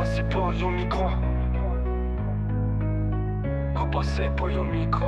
Repasser pour un micro. Repasser pour un micro.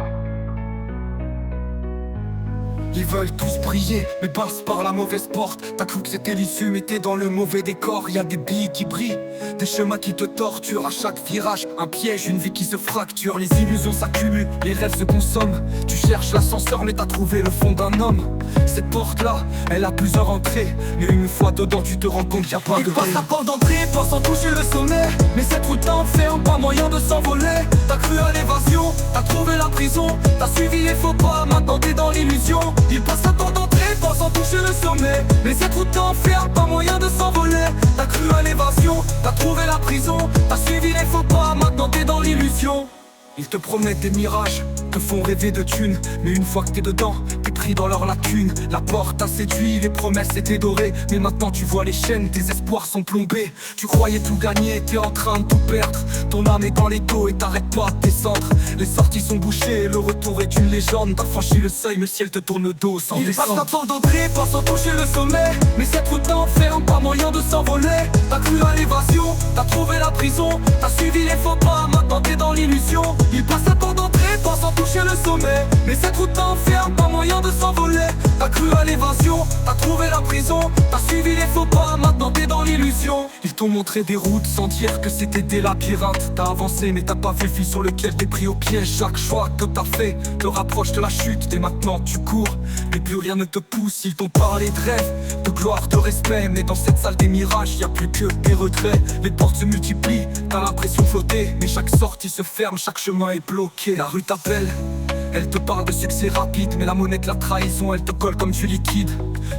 Ils veulent tous briller, mais passent par la mauvaise porte. T'as cru que c'était l'issue, mais t'es dans le mauvais décor. Y'a des billes qui brillent, des chemins qui te torturent. À chaque virage, un piège, une vie qui se fracture. Les illusions s'accumulent, les rêves se consomment. Tu cherches l'ascenseur, mais t'as trouvé le fond d'un homme. Cette porte-là, elle a plusieurs entrées, mais une fois dedans, tu te rends compte qu'il n'y a pas de passe la porte d'entrée, pensant toucher le sommet. Mais cette route t'enferme, pas moyen de s'envoler. T'as cru à l'évasion, t'as trouvé la prison. T'as suivi les faux pas, maintenant t'es dans l'illusion. Il passe la porte d'entrée, pensant toucher le sommet. Mais cette route t'enferme, pas moyen de s'envoler. T'as cru à l'évasion, t'as trouvé la prison. T'as suivi les faux pas, maintenant t'es dans l'illusion. Ils te promettent des mirages, te font rêver de thunes. Mais une fois que t'es dedans, t'es pris dans leur lacune. La porte t'a séduit, les promesses étaient dorées. Mais maintenant tu vois les chaînes, tes espoirs sont plombés. Tu croyais tout gagner, t'es en train de tout perdre. Ton âme est dans l'étau et t'arrêtes pas de descendre. Les sorties sont bouchées, le retour est une légende. T'as franchi le seuil, mais le ciel te tourne le dos sans descendre. Il passe la porte d'entrée, pensant toucher le sommet. Mais cette route t'enferme, pas moyen de s'envoler. T'as cru à l'évasion, t'as trouvé la prison. T'as suivi les faux pas, maintenant t'es dans l'illusion. Il passe la porte d'entrée, pensant toucher le sommet. Mais cette route t'enferme, pas moyen de s'envoler. T'as cru à l'évasion, t'as trouvé la prison. T'as suivi les faux pas, maintenant t'es dans l'illusion. Ils t'ont montré des routes sans dire que c'était des labyrinthes. T'as avancé mais t'as pas fait le fil sur lequel t'es pris au piège. Chaque choix que t'as fait te rapproche de la chute. Dès maintenant tu cours, mais plus rien ne te pousse. Ils t'ont parlé de rêve, de gloire, de respect. Mais dans cette salle des mirages, y a plus que des retraits. Les portes se multiplient, t'as l'impression de flotter. Mais chaque sortie se ferme, chaque chemin est bloqué. La rue t'appelle, elle te parle de succès rapide. Mais la monnaie de la trahison, elle te colle comme du liquide.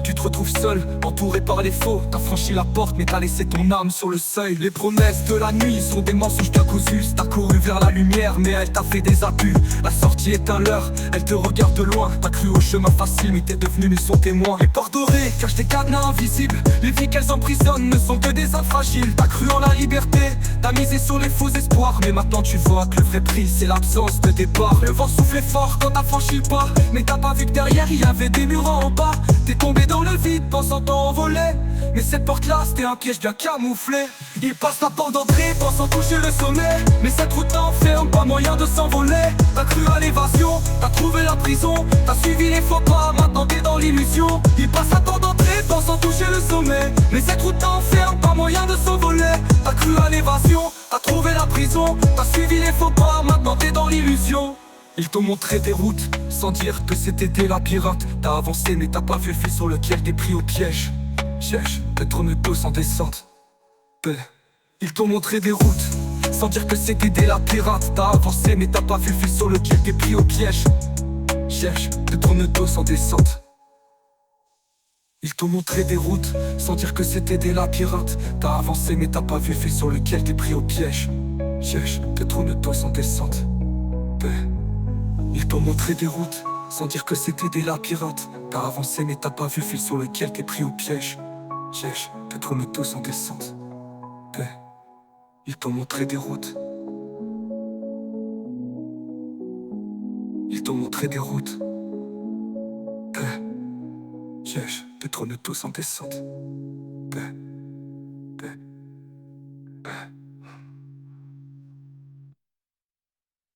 Tu te retrouves seul, entouré par les faux. T'as franchi la porte mais t'as laissé ton âme sur le seuil. Les promesses de la nuit sont des mensonges bien cousus. T'as couru vers la lumière mais elle t'a fait des abus. La sortie est un leurre, elle te regarde de loin. T'as cru au chemin facile mais t'es devenu son témoin. Les portes dorées cachent des cadenas invisibles. Les vies qu'elles emprisonnent ne sont que des âmes fragiles. T'as cru en la liberté, t'as misé sur les faux espoirs. Mais maintenant tu vois que le vrai prix c'est l'absence de départ. Le vent soufflait fort quand t'as franchi le pas. Mais t'as pas vu que derrière il y avait des murs en bas. T'es tombé dans le vide pensant t'envoler. Mais cette porte là c'était un piège bien camouflé. Il passe la porte d'entrée pensant toucher le sommet. Mais cette route t'enferme, pas moyen de s'envoler. T'as cru à l'évasion, t'as trouvé la prison. T'as suivi les faux pas, maintenant t'es dans l'illusion. Il passe la porte d'entrée pensant toucher le sommet. Mais cette route t'enferme, pas moyen de s'envoler. T'as cru à l'évasion, t'as trouvé la prison. T'as suivi les faux pas, maintenant t'es dans l'illusion. Ils t'ont montré des routes, sans dire que c'était des labyrinthes. T'as avancé mais t'as pas vu le fil sur lequel t'es pris au piège. Cherche, peut-être ne dos sans descente. Ils t'ont montré des routes, sans dire que c'était des labyrinthes. T'as avancé mais t'as pas vu le fil sur lequel t'es pris au piège. Cherche, peut-être ne dos sans descente. Ils t'ont montré des routes, sans dire que c'était des labyrinthes. T'as avancé mais t'as pas vu le fil sur lequel t'es pris au piège. Cherche, peut-être ne dos sans descente. Ils t'ont montré des routes, sans dire que c'était des labyrinthes. T'as avancé mais t'as pas vu le fil sur lequel t'es pris au piège. Cherche, peut-être me tous en descente. Ils t'ont montré des routes. Ils t'ont montré des routes. Cherche, peut-être me tous en descente.